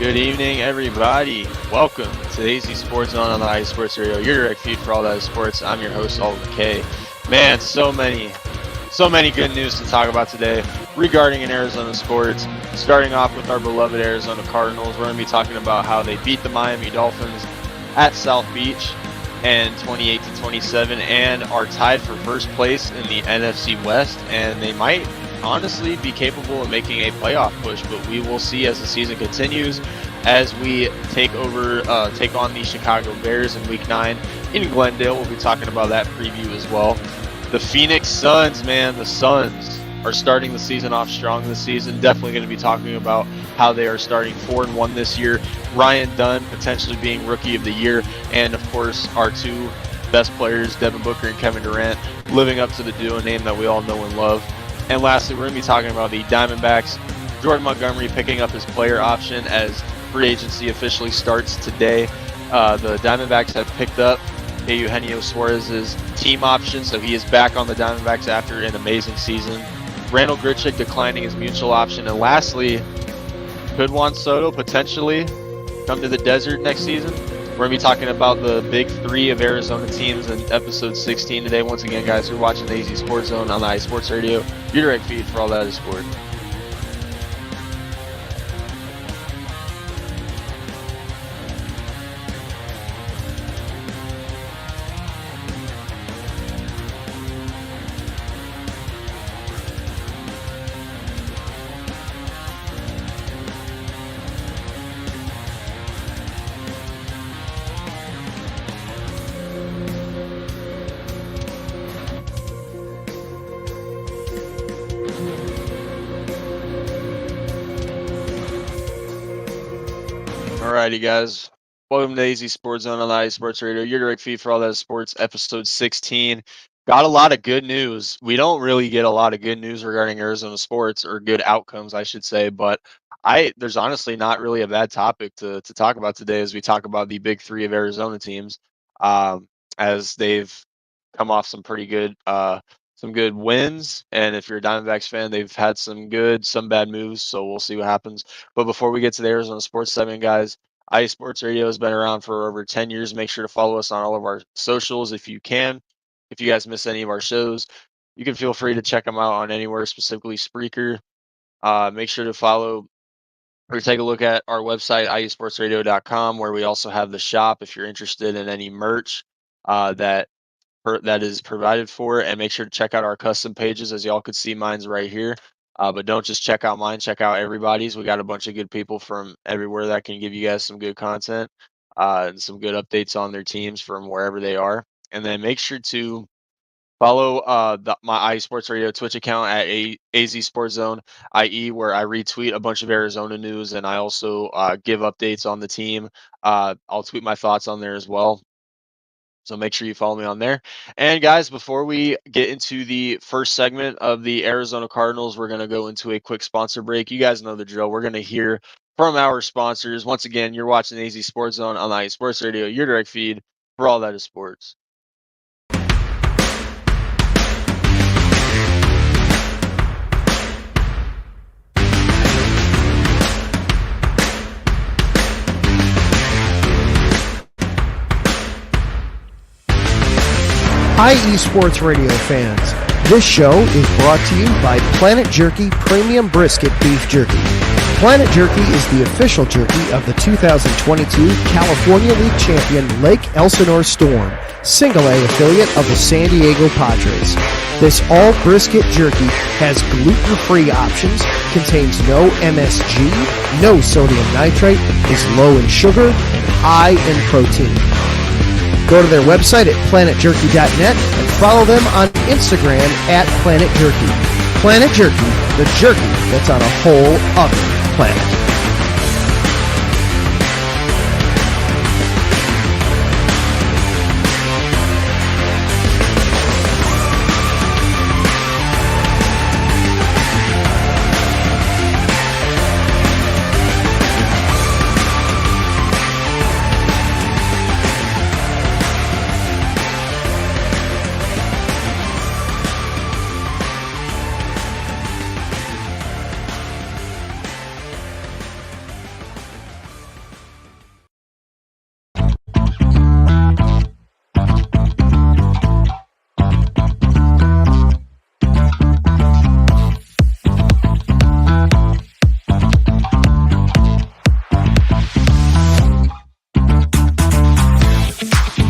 Good evening, everybody. Welcome to the AZ Sports Zone on the IE Sports Radio, your direct feed for all that is sports. I'm your host, Alden K. Man, so many good news to talk about today regarding in Arizona sports. Starting off with our beloved Arizona Cardinals, we're going to be talking about how they beat the Miami Dolphins at South Beach and 28-27, and are tied for first place in the NFC West, and they might honestly be capable of making a playoff push, but we will see as the season continues as we take on the Chicago Bears in Week 9 in Glendale. We'll be talking about that preview as well. The Phoenix Suns, man, the Suns are starting the season off strong this season. Definitely going to be talking about how they are starting 4-1 this year. Ryan Dunn potentially being Rookie of the Year, and of course our two best players, Devin Booker and Kevin Durant, living up to the duo name that we all know and love. And lastly, we're going to be talking about the Diamondbacks. Jordan Montgomery picking up his player option as free agency officially starts today. The Diamondbacks have picked up Eugenio Suarez's team option, so he is back on the Diamondbacks after an amazing season. Randall Grichuk declining his mutual option. And lastly, could Juan Soto potentially come to the desert next season? We're going to be talking about the big three of Arizona teams in episode 16 today. Once again, guys, you're watching the AZ Sports Zone on the IE Sports Radio, your direct feed for all that is sport. Alrighty, guys. Welcome to AZ Sports Zone on the IE Sports Radio, your direct feed for all that is sports, episode 16. Got a lot of good news. We don't really get a lot of good news regarding Arizona sports, or good outcomes, I should say, but there's honestly not really a bad topic to talk about today as we talk about the big three of Arizona teams, as they've come off some pretty good wins. And if you're a Diamondbacks fan, they've had some good, some bad moves, so we'll see what happens. But before we get to the Arizona sports segment, guys, IE Sports Radio has been around for over 10 years. Make sure to follow us on all of our socials if you can. If you guys miss any of our shows, you can feel free to check them out on anywhere, specifically Spreaker. Make sure to follow or take a look at our website, iesportsradio.com, where we also have the shop if you're interested in any merch that is provided for. And make sure to check out our custom pages, as y'all could see mine's right here. But don't just check out mine, check out everybody's. We got a bunch of good people from everywhere that can give you guys some good content and some good updates on their teams from wherever they are. And then make sure to follow my IE Sports Radio Twitch account at AZ Sports Zone IE, where I retweet a bunch of Arizona news, and I also give updates on the team. I'll tweet my thoughts on there as well. So make sure you follow me on there. And guys, before we get into the first segment of the Arizona Cardinals, we're going to go into a quick sponsor break. You guys know the drill. We're going to hear from our sponsors. Once again, you're watching AZ Sports Zone on the IE Sports Radio, your direct feed for all that is sports. Hi, eSports Radio fans. This show is brought to you by Planet Jerky Premium Brisket Beef Jerky. Planet Jerky is the official jerky of the 2022 California League champion Lake Elsinore Storm, Single A affiliate of the San Diego Padres. This all-brisket jerky has gluten-free options, contains no MSG, no sodium nitrate, is low in sugar, and high in protein. Go to their website at planetjerky.net and follow them on Instagram at Planet Jerky. Planet Jerky, the jerky that's on a whole other planet.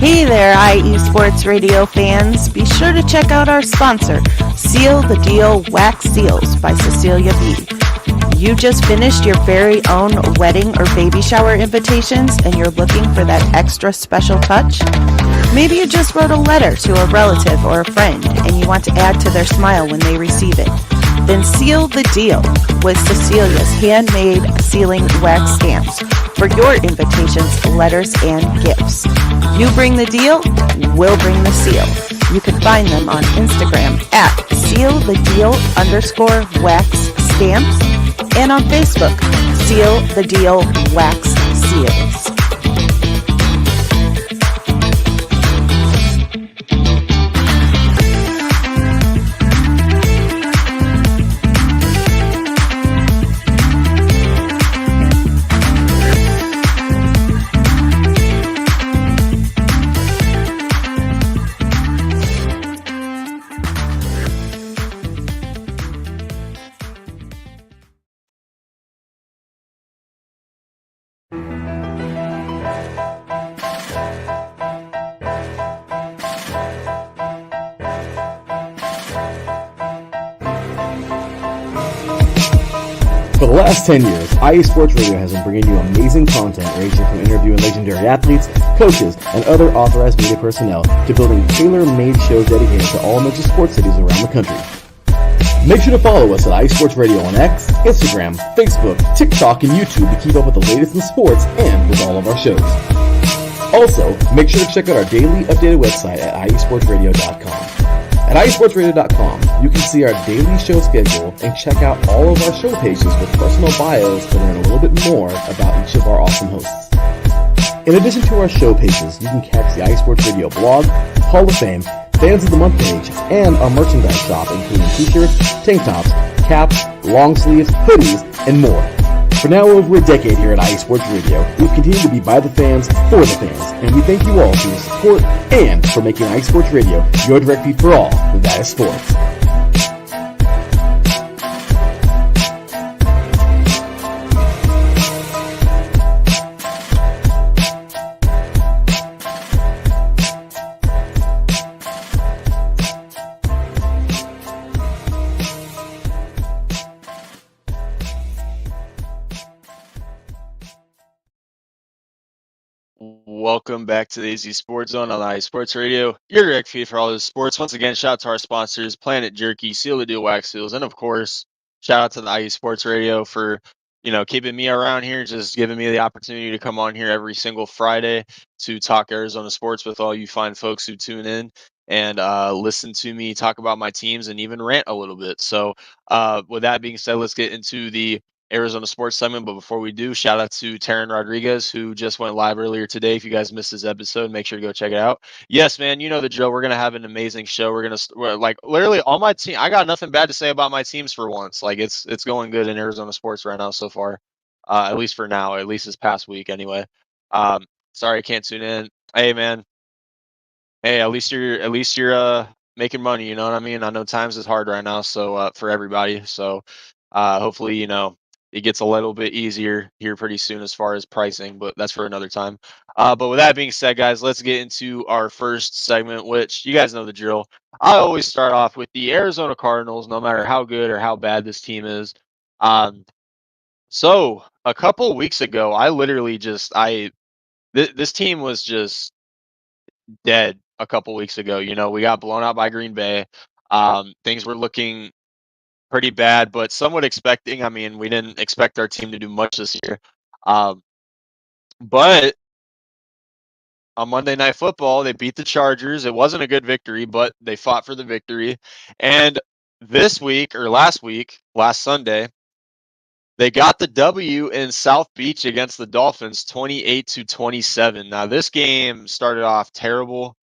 Hey there, IE Sports Radio fans. Be sure to check out our sponsor, Seal the Deal Wax Seals by Cecilia B. You just finished your very own wedding or baby shower invitations and you're looking for that extra special touch? Maybe you just wrote a letter to a relative or a friend and you want to add to their smile when they receive it. Then seal the deal with Cecilia's handmade sealing wax stamps for your invitations, letters, and gifts. You bring the deal, we'll bring the seal. You can find them on Instagram at sealthedeal_wax stamps and on Facebook, Seal the Deal Wax Seals. For the last 10 years, IE Sports Radio has been bringing you amazing content ranging from interviewing legendary athletes, coaches, and other authorized media personnel to building tailor-made shows dedicated to all major sports cities around the country. Make sure to follow us at IE Sports Radio on X, Instagram, Facebook, TikTok, and YouTube to keep up with the latest in sports and with all of our shows. Also, make sure to check out our daily updated website at iesportsradio.com. At iesportsradio.com, you can see our daily show schedule and check out all of our show pages with personal bios to learn a little bit more about each of our awesome hosts. In addition to our show pages, you can catch the IE Sports Radio blog, Hall of Fame, Fans of the Month page, and our merchandise shop including t-shirts, tank tops, caps, long sleeves, hoodies, and more. For now over a decade here at IE Sports Radio, we've continued to be by the fans, for the fans, and we thank you all for your support and for making IE Sports Radio your direct feed for all that is sports. Welcome back to the AZ Sports Zone on IE Sports Radio, your direct feed for all the sports. Once again, shout out to our sponsors, Planet Jerky, Seal the Deal Wax Seals, and of course, shout out to the IE Sports Radio for, keeping me around here, just giving me the opportunity to come on here every single Friday to talk Arizona sports with all you fine folks who tune in and listen to me talk about my teams and even rant a little bit. So, with that being said, let's get into the Arizona sports segment. But before we do, shout out to Taryn Rodriguez, who just went live earlier today. If you guys missed his episode, make sure to go check it out. Yes, man, you know the drill. We're going to have an amazing show. We're like literally all my team. I got nothing bad to say about my teams for once. Like it's going good in Arizona sports right now so far, at least for now, at least this past week anyway. Sorry I can't tune in. Hey, man. Hey, at least you're making money, you know what I mean? I know times is hard right now, so for everybody. So hopefully, it gets a little bit easier here pretty soon as far as pricing, but that's for another time. But with that being said, guys, let's get into our first segment, which you guys know the drill. I always start off with the Arizona Cardinals, no matter how good or how bad this team is. So a couple weeks ago, I literally this team was just dead a couple weeks ago. We got blown out by Green Bay. Things were looking pretty bad, but somewhat expecting. I mean, we didn't expect our team to do much this year. But on Monday Night Football, they beat the Chargers. It wasn't a good victory, but they fought for the victory. And this week, or last Sunday, they got the W in South Beach against the Dolphins, 28-27. Now, this game started off terrible.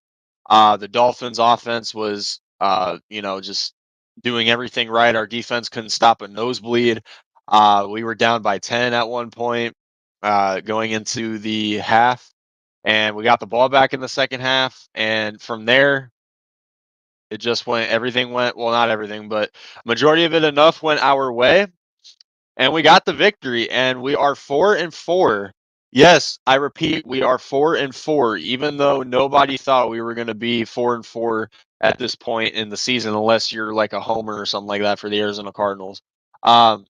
The Dolphins offense was, just doing everything right. Our defense couldn't stop a nosebleed. We were down by 10 at one point going into the half, and we got the ball back in the second half. And from there, everything went, well, not everything, but majority of it enough went our way. And we got the victory, and we are 4-4 Yes, I repeat, we are 4-4, even though nobody thought we were going to be 4-4 at this point in the season, unless you're like a homer or something like that for the Arizona Cardinals. Um,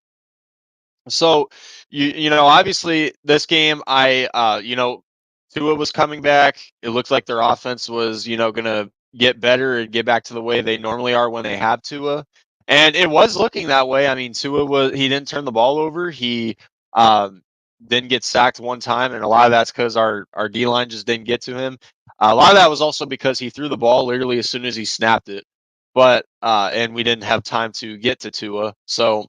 So obviously this game Tua was coming back. It looked like their offense was, gonna get better and get back to the way they normally are when they have Tua. And it was looking that way. I mean, he didn't turn the ball over. He um didn't get sacked one time, and a lot of that's because our D line just didn't get to him. A lot of that was also because he threw the ball literally as soon as he snapped it. But and we didn't have time to get to Tua. So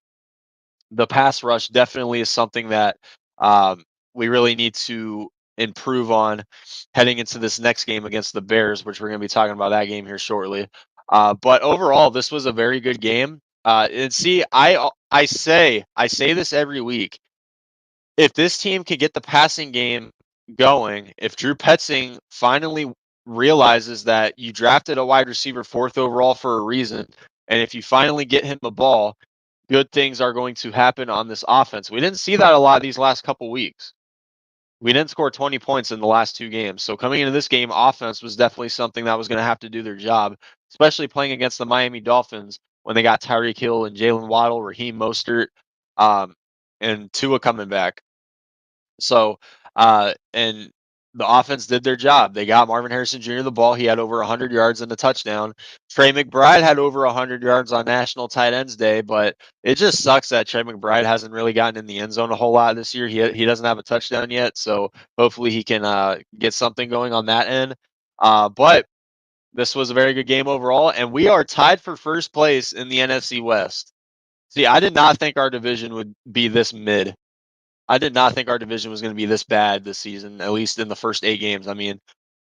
the pass rush definitely is something that we really need to improve on heading into this next game against the Bears, which we're going to be talking about that game here shortly. But overall, this was a very good game. And see, I say this every week. If this team can get the passing game going, if Drew Petzing finally realizes that you drafted a wide receiver fourth overall for a reason, and if you finally get him the ball, good things are going to happen on this offense. We didn't see that a lot these last couple weeks. We didn't score 20 points in the last two games. So coming into this game, offense was definitely something that was going to have to do their job, especially playing against the Miami Dolphins when they got Tyreek Hill and Jalen Waddle, Raheem Mostert, um, and Tua coming back. So, and the offense did their job. They got Marvin Harrison Jr. the ball. He had over 100 yards and a touchdown. Trey McBride had over 100 yards on National Tight Ends Day, but it just sucks that Trey McBride hasn't really gotten in the end zone a whole lot this year. He doesn't have a touchdown yet, so hopefully he can get something going on that end. But this was a very good game overall, and we are tied for first place in the NFC West. See, I did not think our division would be this mid. I did not think our division was going to be this bad this season, at least in the first 8 games. I mean,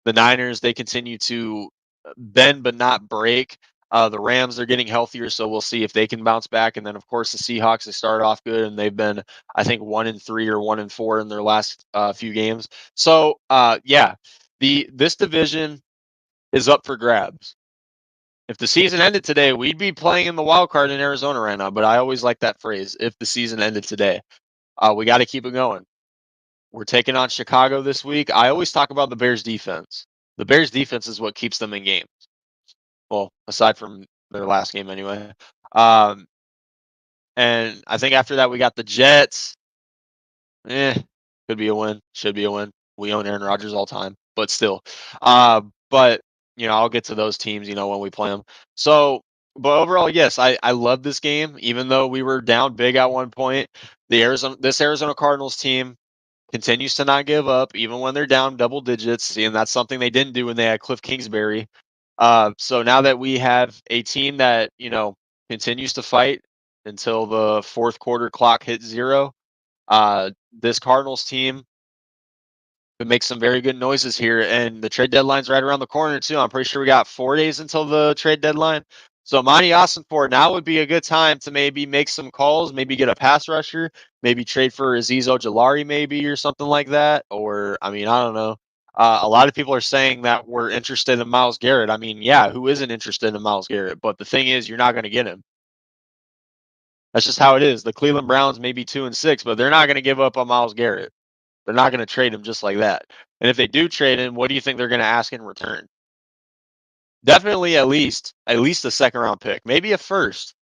the Niners, they continue to bend but not break. The Rams are getting healthier, so we'll see if they can bounce back. And then, of course, the Seahawks, they started off good, and they've been, I think, 1-3 or 1-4 in their last few games. So, yeah, this division is up for grabs. If the season ended today, we'd be playing in the wild card in Arizona right now. But I always like that phrase, if the season ended today. We got to keep it going. We're taking on Chicago this week. I always talk about the Bears defense. The Bears defense is what keeps them in games. Well, aside from their last game anyway. Um, and I think after that we got the Jets. Could be a win. Should be a win. We own Aaron Rodgers all time, but still. But I'll get to those teams, when we play them. So, but overall, yes, I love this game, even though we were down big at one point. This Arizona Cardinals team continues to not give up, even when they're down double digits, and that's something they didn't do when they had Cliff Kingsbury. So now that we have a team that continues to fight until the fourth quarter clock hits zero, this Cardinals team could make some very good noises here, and the trade deadline's right around the corner too. I'm pretty sure we got 4 days until the trade deadline. So Monty Ossenfort, now would be a good time to maybe make some calls, maybe get a pass rusher, maybe trade for Azeez Ojulari maybe or something like that. Or I mean, I don't know. A lot of people are saying that we're interested in Myles Garrett. I mean, yeah, who isn't interested in Myles Garrett? But the thing is, you're not going to get him. That's just how it is. The Cleveland Browns may be 2-6, but they're not going to give up on Myles Garrett. They're not going to trade him just like that. And if they do trade him, what do you think they're going to ask in return? Definitely at least a second round pick, maybe a first.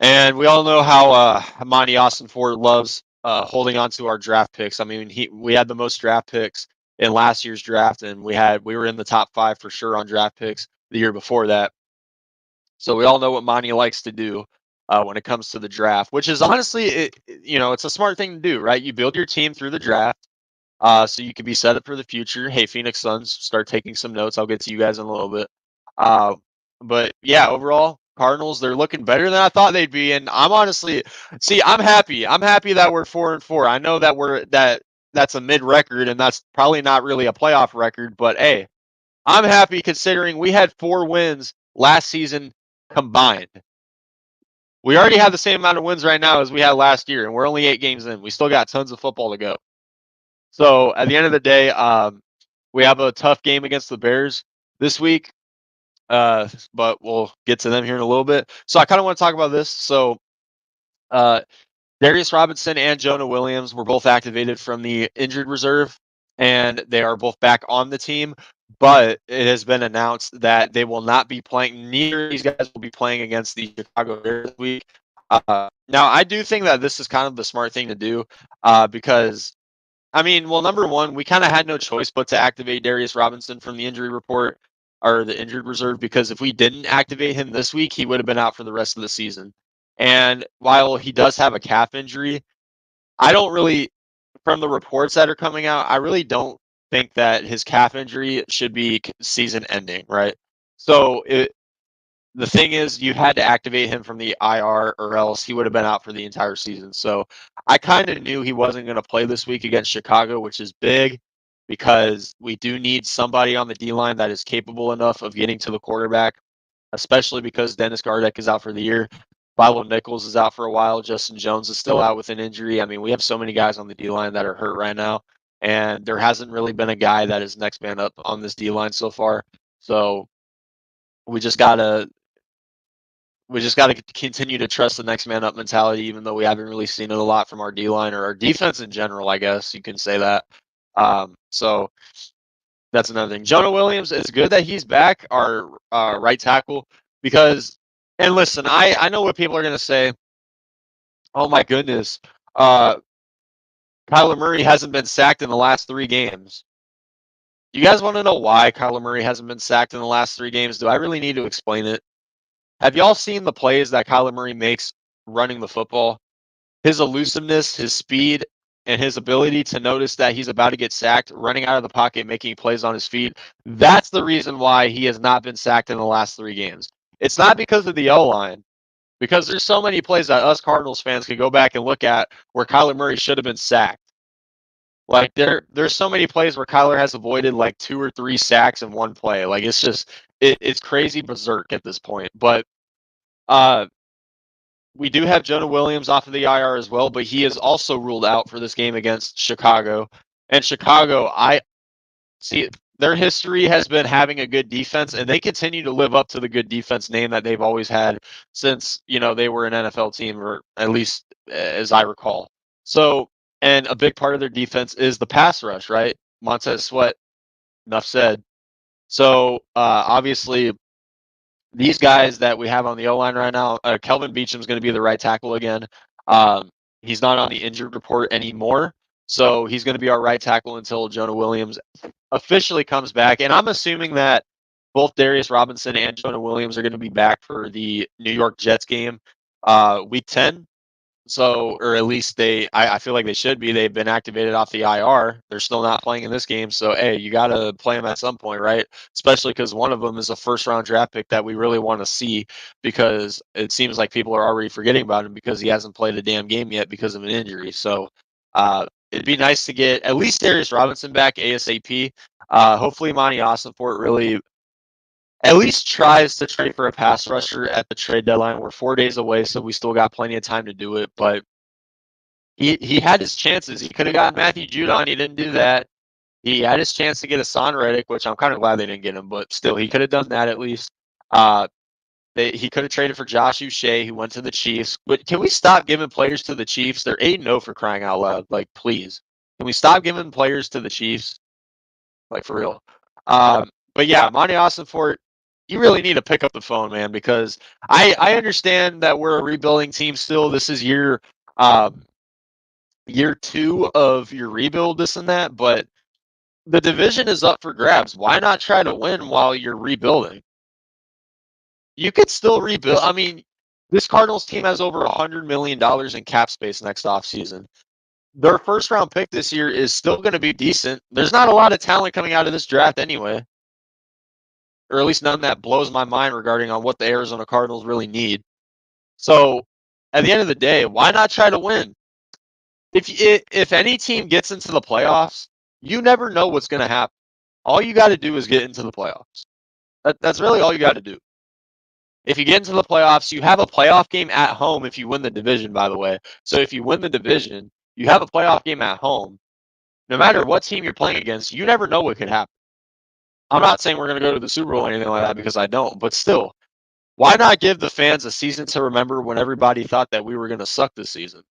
And we all know how Monty Ossenfort loves holding on to our draft picks. I mean, we had the most draft picks in last year's draft, and we were in the top 5 for sure on draft picks the year before that. So we all know what Monty likes to do when it comes to the draft, which is honestly, it's a smart thing to do, right? You build your team through the draft. So you can be set up for the future. Hey, Phoenix Suns, start taking some notes. I'll get to you guys in a little bit. But yeah, overall, Cardinals, they're looking better than I thought they'd be. And I'm honestly, I'm happy. I'm happy that we're 4-4. I know that that's a mid record, and that's probably not really a playoff record. But hey, I'm happy considering we had 4 wins last season combined. We already have the same amount of wins right now as we had last year, and we're only 8 games in. We still got tons of football to go. So at the end of the day, we have a tough game against the Bears this week, but we'll get to them here in a little bit. So I kind of want to talk about this. So Darius Robinson and Jonah Williams were both activated from the injured reserve, and they are both back on the team. But it has been announced that they will not be playing. Neither of these guys will be playing against the Chicago Bears this week. Now, I do think that this is kind of the smart thing to do because, I mean, well, number one, we kind of had no choice but to activate Darius Robinson from the injury report or the injured reserve because if we didn't activate him this week, he would have been out for the rest of the season. And while he does have a calf injury, I don't really, from the reports that are coming out, I really don't think that his calf injury should be season ending, right? So the thing is, you had to activate him from the IR or else he would have been out for the entire season. So I kind of knew he wasn't going to play this week against Chicago, which is big because we do need somebody on the D line that is capable enough of getting to the quarterback, especially because Dennis Gardeck is out for the year. Philo Nichols is out for a while. Justin Jones is still out with an injury. I mean, we have so many guys on the D line that are hurt right now, and there hasn't really been a guy that is next man up on this D line so far. So we just gotta continue to trust the next man up mentality, even though we haven't really seen it a lot from our D line or our defense in general. I guess you can say that. So that's another thing. Jonah Williams, it's good that he's back, our right tackle, because, and listen, I know what people are going to say. Oh my goodness, Kyler Murray hasn't been sacked in the last 3 games. You guys want to know why Kyler Murray hasn't been sacked in the last 3 games? Do I really need to explain it? Have y'all seen the plays that Kyler Murray makes running the football? His elusiveness, his speed, and his ability to notice that he's about to get sacked, running out of the pocket, making plays on his feet. That's the reason why he has not been sacked in the last 3 games. It's not because of the O-line, because there's so many plays that us Cardinals fans can go back and look at where Kyler Murray should have been sacked. Like there's so many plays where Kyler has avoided like 2 or 3 sacks in one play. Like it's just it's crazy berserk at this point. But we do have Jonah Williams off of the IR as well, but he is also ruled out for this game against Chicago. And Chicago, I see their history has been having a good defense, and they continue to live up to the good defense name that they've always had since, they were an NFL team, or at least as I recall. So, and a big part of their defense is the pass rush, right? Montez Sweat, enough said. So, obviously, these guys that we have on the O-line right now, Kelvin Beacham's going to be the right tackle again. He's not on the injured report anymore, so he's going to be our right tackle until Jonah Williams officially comes back. And I'm assuming that both Darius Robinson and Jonah Williams are going to be back for the New York Jets game, Week 10. So, or at least I feel like they should be. They've been activated off the IR. They're still not playing in this game. So, hey, you got to play them at some point, right? Especially because one of them is a first-round draft pick that we really want to see because it seems like people are already forgetting about him because he hasn't played a damn game yet because of an injury. So, it'd be nice to get at least Darius Robinson back ASAP. Hopefully, Monty Ossenfort really at least tries to trade for a pass rusher at the trade deadline. We're 4 days away, so we still got plenty of time to do it. But he had his chances. He could have gotten Matthew Judon. He didn't do that. He had his chance to get a Son Reddick, which I'm kind of glad they didn't get him. But still, he could have done that at least. He could have traded for Josh Uche, who went to the Chiefs. But can we stop giving players to the Chiefs? They're 8-0 for crying out loud. Like, please. Can we stop giving players to the Chiefs? Like, for real. But yeah, Monty Ossenfort, you really need to pick up the phone, man, because I understand that we're a rebuilding team still. This is year 2 of your rebuild, this and that, but the division is up for grabs. Why not try to win while you're rebuilding? You could still rebuild. I mean, this Cardinals team has over $100 million in cap space next offseason. Their first-round pick this year is still going to be decent. There's not a lot of talent coming out of this draft anyway, or at least none that blows my mind regarding on what the Arizona Cardinals really need. So, at the end of the day, why not try to win? If any team gets into the playoffs, you never know what's going to happen. All you got to do is get into the playoffs. That's really all you got to do. If you get into the playoffs, you have a playoff game at home if you win the division, by the way. So if you win the division, you have a playoff game at home. No matter what team you're playing against, you never know what could happen. I'm not saying we're going to go to the Super Bowl or anything like that because I don't, but still, why not give the fans a season to remember when everybody thought that we were going to suck this season?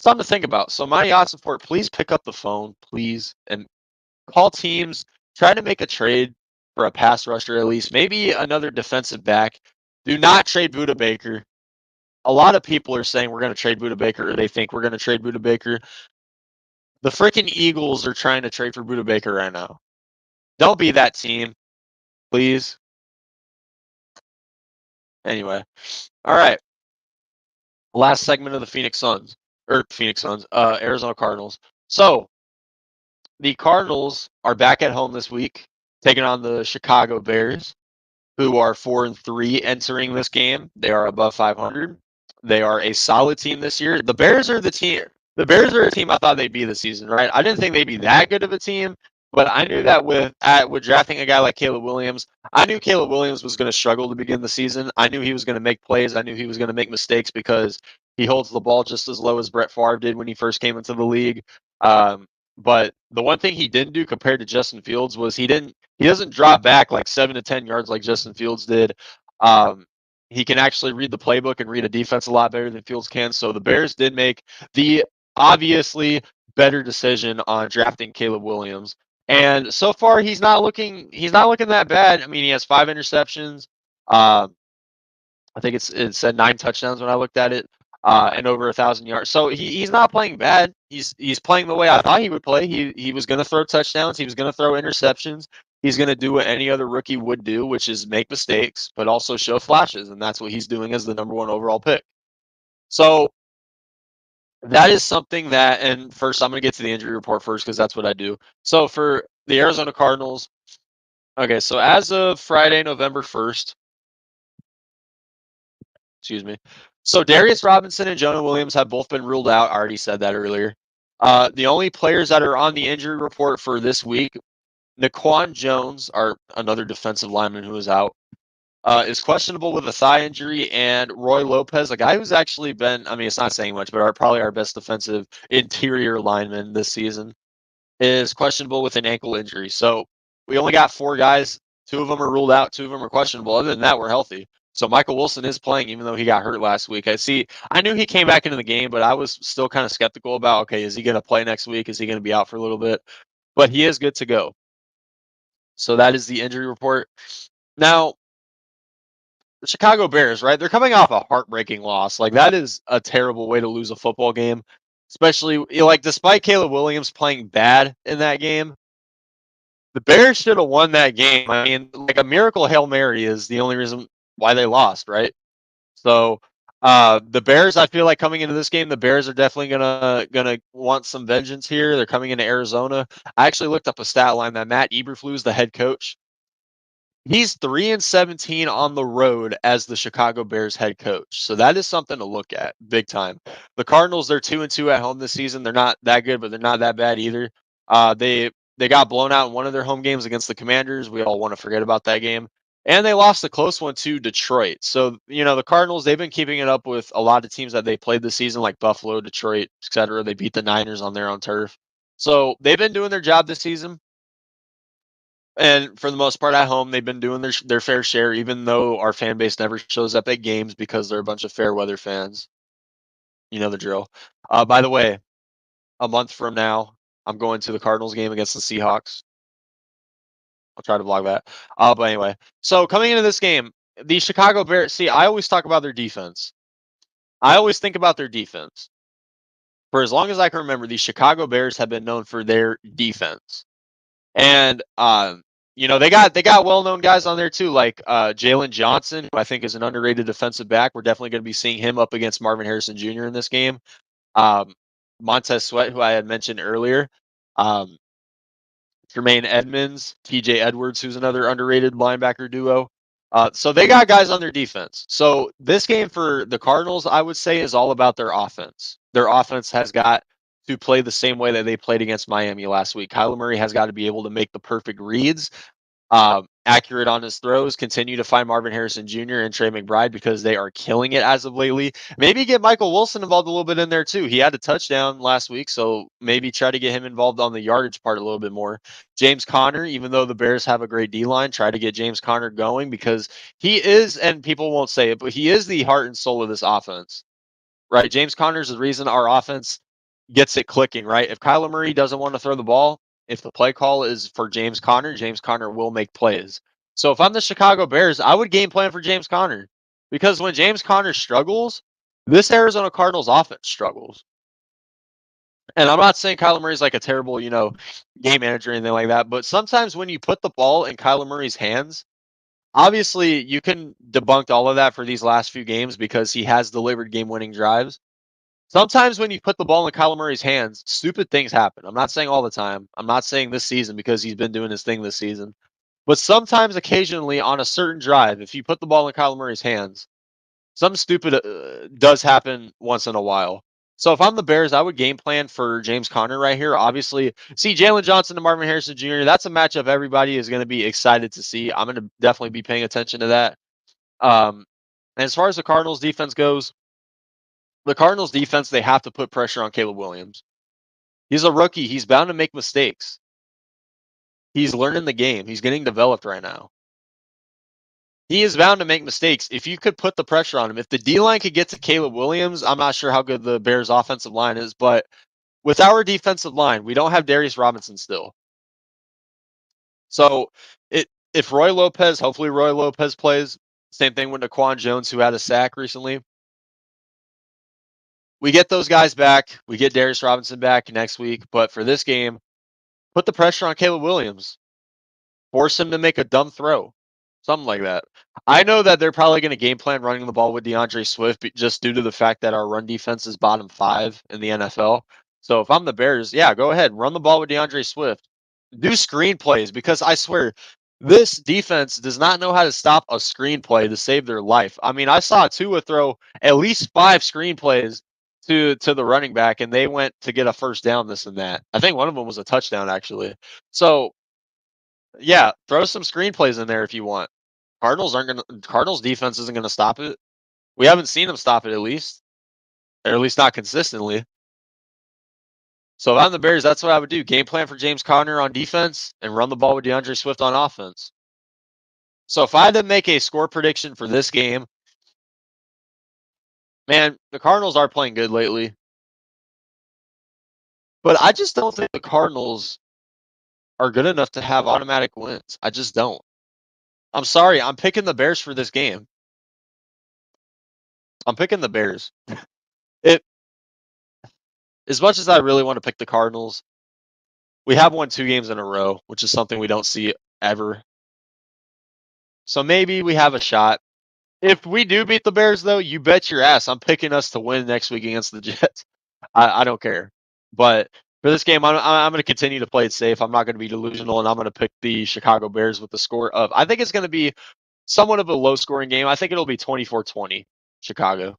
something to think about. So my yacht support, please pick up the phone, please, and call teams. Try to make a trade for a pass rusher at least, maybe another defensive back. Do not trade Buda Baker. A lot of people are saying we're going to trade Buda Baker, or they think we're going to trade Buda Baker. The freaking Eagles are trying to trade for Buda Baker right now. Don't be that team, please. Anyway, all right. Last segment of the Arizona Cardinals. So the Cardinals are back at home this week, taking on the Chicago Bears, who are 4-3 entering this game. They are above 500. They are a solid team this year. The Bears are the team. The Bears are a team I thought they'd be this season, right? I didn't think they'd be that good of a team, but I knew that with drafting a guy like Caleb Williams, I knew Caleb Williams was going to struggle to begin the season. I knew he was going to make plays. I knew he was going to make mistakes because he holds the ball just as low as Brett Favre did when he first came into the league. But the one thing he didn't do compared to Justin Fields was he doesn't drop back like 7 to 10 yards like Justin Fields did. He can actually read the playbook and read a defense a lot better than Fields can. So the Bears did make the obviously better decision on drafting Caleb Williams. And so far he's not looking that bad. I mean, he has 5 interceptions. I think it said 9 touchdowns when I looked at it, and over 1,000 yards. So he's not playing bad. He's playing the way I thought he would play. He was going to throw touchdowns. He was going to throw interceptions. He's going to do what any other rookie would do, which is make mistakes, but also show flashes, and that's what he's doing as the number 1 overall pick. So that is something that. And first, I'm going to get to the injury report first because that's what I do. So for the Arizona Cardinals, okay. So as of Friday, November 1st. Excuse me. So Darius Robinson and Jonah Williams have both been ruled out. I already said that earlier. The only players that are on the injury report for this week, Naquan Jones, another defensive lineman who is out, is questionable with a thigh injury, and Roy Lopez, a guy who's actually been, I mean, it's not saying much, but probably our best defensive interior lineman this season, is questionable with an ankle injury. So we only got 4 guys. 2 of them are ruled out. 2 of them are questionable. Other than that, we're healthy. So Michael Wilson is playing, even though he got hurt last week. I knew he came back into the game, but I was still kind of skeptical about, okay, is he going to play next week? Is he going to be out for a little bit? But he is good to go. So that is the injury report. Now, the Chicago Bears, right? They're coming off a heartbreaking loss. Like, that is a terrible way to lose a football game, especially, like, despite Caleb Williams playing bad in that game, the Bears should have won that game. I mean, like, a miracle Hail Mary is the only reason why they lost, right? So the Bears, I feel like coming into this game, the Bears are definitely gonna want some vengeance here. They're coming into Arizona. I actually looked up a stat line that Matt Eberflus, the head coach, he's 3-17 on the road as the Chicago Bears head coach. So that is something to look at big time. The Cardinals, they're 2-2 at home this season. They're not that good, but they're not that bad either. They got blown out in one of their home games against the Commanders. We all want to forget about that game. And they lost a close one to Detroit. So, the Cardinals, they've been keeping it up with a lot of teams that they played this season, like Buffalo, Detroit, etc. They beat the Niners on their own turf. So they've been doing their job this season. And for the most part at home, they've been doing their fair share, even though our fan base never shows up at games because they're a bunch of fair weather fans. You know the drill. By the way, a month from now, I'm going to the Cardinals game against the Seahawks. I'll try to vlog that. But anyway, so coming into this game, the Chicago Bears, see, I always talk about their defense. I always think about their defense. For as long as I can remember, the Chicago Bears have been known for their defense. And they got well-known guys on there too, like Jalen Johnson, who I think is an underrated defensive back. We're definitely going to be seeing him up against Marvin Harrison Jr. in this game. Montez Sweat, who I had mentioned earlier. Jermaine Edmonds, TJ Edwards, who's another underrated linebacker duo. So they got guys on their defense. So this game for the Cardinals, I would say, is all about their offense. Their offense has got to play the same way that they played against Miami last week. Kyler Murray has got to be able to make the perfect reads, accurate on his throws, continue to find Marvin Harrison Jr. and Trey McBride because they are killing it as of lately. Maybe get Michael Wilson involved a little bit in there too. He had a touchdown last week, so maybe try to get him involved on the yardage part a little bit more. James Conner, even though the Bears have a great D-line, try to get James Conner going because he is, and people won't say it, but he is the heart and soul of this offense, right? James Conner is the reason our offense gets it clicking, right? If Kyler Murray doesn't want to throw the ball, if the play call is for James Conner will make plays. So if I'm the Chicago Bears, I would game plan for James Conner because when James Conner struggles, this Arizona Cardinals offense struggles. And I'm not saying Kyler Murray's like a terrible, game manager or anything like that, but sometimes when you put the ball in Kyler Murray's hands, obviously you can debunk all of that for these last few games because he has delivered game-winning drives. Sometimes when you put the ball in Kyler Murray's hands, stupid things happen. I'm not saying all the time. I'm not saying this season because he's been doing his thing this season. But sometimes, occasionally, on a certain drive, if you put the ball in Kyler Murray's hands, something stupid does happen once in a while. So if I'm the Bears, I would game plan for James Conner right here. Obviously, see Jalen Johnson and Marvin Harrison Jr., that's a matchup everybody is going to be excited to see. I'm going to definitely be paying attention to that. And as far as the Cardinals defense goes, the Cardinals defense, they have to put pressure on Caleb Williams. He's a rookie. He's bound to make mistakes. He's learning the game. He's getting developed right now. He is bound to make mistakes. If you could put the pressure on him, if the D-line could get to Caleb Williams, I'm not sure how good the Bears' offensive line is, but with our defensive line, we don't have Darius Robinson still. So if hopefully Roy Lopez plays, same thing with Naquan Jones, who had a sack recently. We get those guys back. We get Darius Robinson back next week. But for this game, put the pressure on Caleb Williams. Force him to make a dumb throw. Something like that. I know that they're probably going to game plan running the ball with DeAndre Swift just due to the fact that our run defense is bottom 5 in the NFL. So if I'm the Bears, yeah, go ahead. Run the ball with DeAndre Swift. Do screen plays because I swear this defense does not know how to stop a screenplay to save their life. I mean, I saw Tua throw at least 5 screenplays to the running back, and they went to get a first down, this and that. I think one of them was a touchdown, actually. So, yeah, throw some screenplays in there if you want. Cardinals defense isn't gonna stop it. We haven't seen them stop it at least. Or at least not consistently. So if I'm the Bears, that's what I would do. Game plan for James Conner on defense and run the ball with DeAndre Swift on offense. So if I had to make a score prediction for this game, man, the Cardinals are playing good lately. But I just don't think the Cardinals are good enough to have automatic wins. I just don't. I'm sorry. I'm picking the Bears for this game. I'm picking the Bears. As much as I really want to pick the Cardinals, we have won 2 games in a row, which is something we don't see ever. So maybe we have a shot. If we do beat the Bears, though, you bet your ass I'm picking us to win next week against the Jets. I don't care. But for this game, I'm going to continue to play it safe. I'm not going to be delusional, and I'm going to pick the Chicago Bears with the score of, I think it's going to be somewhat of a low-scoring game. I think it'll be 24-20, Chicago.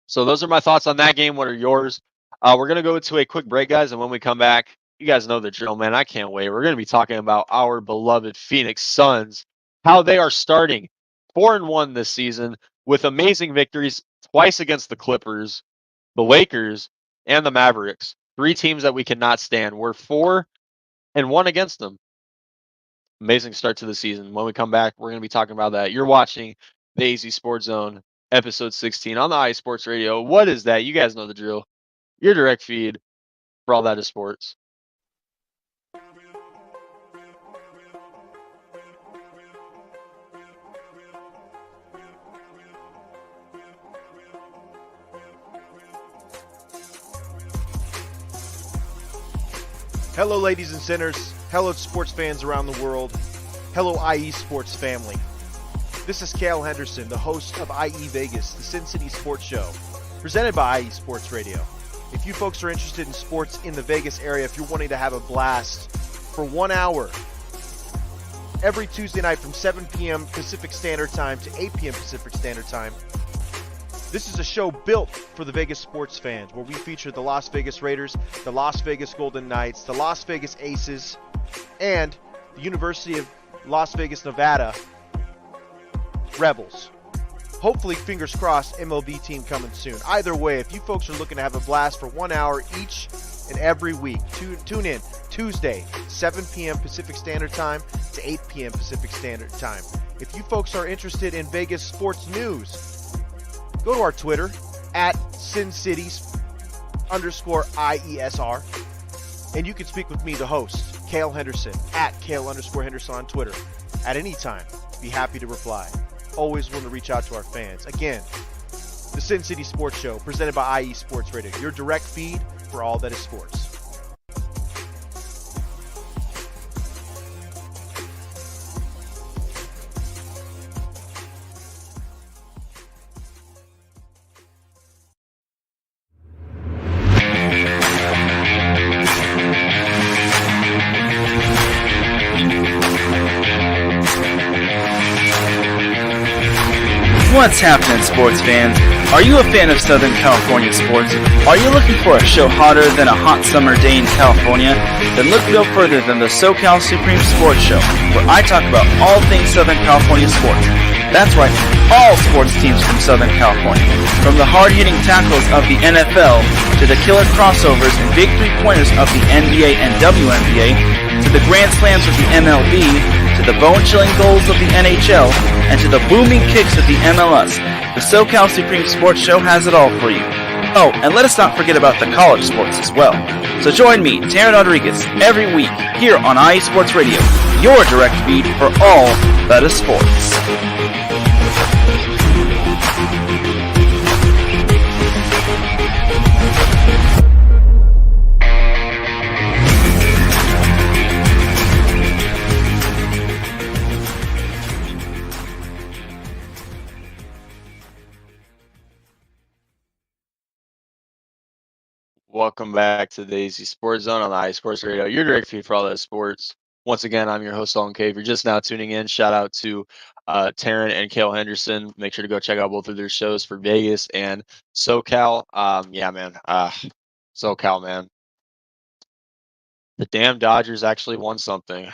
So those are my thoughts on that game. What are yours? We're going to go into a quick break, guys, and when we come back, you guys know the drill, man. I can't wait. We're going to be talking about our beloved Phoenix Suns, how they are starting 4-1 this season with amazing victories twice against the Clippers, the Lakers, and the Mavericks. 3 teams that we cannot stand. We're 4-1 against them. Amazing start to the season. When we come back, we're going to be talking about that. You're watching the AZ Sports Zone, episode 16 on the iSports Radio. What is that? You guys know the drill. Your direct feed for all that is sports. Hello, ladies and sinners. Hello, sports fans around the world. Hello, IE Sports family. This is Cale Henderson, the host of IE Vegas, the Sin City Sports Show, presented by IE Sports Radio. If you folks are interested in sports in the Vegas area, if you're wanting to have a blast for 1 hour, every Tuesday night from 7 p.m. Pacific Standard Time to 8 p.m. Pacific Standard Time, this is a show built for the Vegas sports fans, where we feature the Las Vegas Raiders, the Las Vegas Golden Knights, the Las Vegas Aces, and the University of Las Vegas, Nevada Rebels. Hopefully, fingers crossed, MLB team coming soon. Either way, if you folks are looking to have a blast for 1 hour each and every week, tune in Tuesday, 7 p.m. Pacific Standard Time to 8 p.m. Pacific Standard Time. If you folks are interested in Vegas sports news, go to our Twitter, at Sin Cities underscore IESR. And you can speak with me, the host, Cale Henderson, at Cale underscore Henderson on Twitter. At any time, be happy to reply. Always want to reach out to our fans. Again, the Sin City Sports Show, presented by IE Sports Radio, your direct feed for all that is sports. What's happening, sports fans? Are you a fan of Southern California sports? Are you looking for a show hotter than a hot summer day in California? Then look no further than the SoCal Supreme Sports Show, where I talk about all things Southern California sports. That's right, all sports teams from Southern California. From the hard-hitting tackles of the NFL, to the killer crossovers and big three-pointers of the NBA and WNBA, to the grand slams of the MLB, to the bone-chilling goals of the NHL, and to the booming kicks of the MLS. The SoCal Supreme Sports Show has it all for you. Oh, and let us not forget about the college sports as well. So join me, Taryn Rodriguez, every week here on IE Sports Radio, your direct feed for all that is sports. Welcome back to the Easy Sports Zone on the IE Sports Radio, your direct feed for all that sports. Once again, I'm your host, Alden K. If you're just now tuning in, shout out to Taryn and Cale Henderson. Make sure to go check out both of their shows for Vegas and SoCal. Yeah, man. SoCal, man. The damn Dodgers actually won something.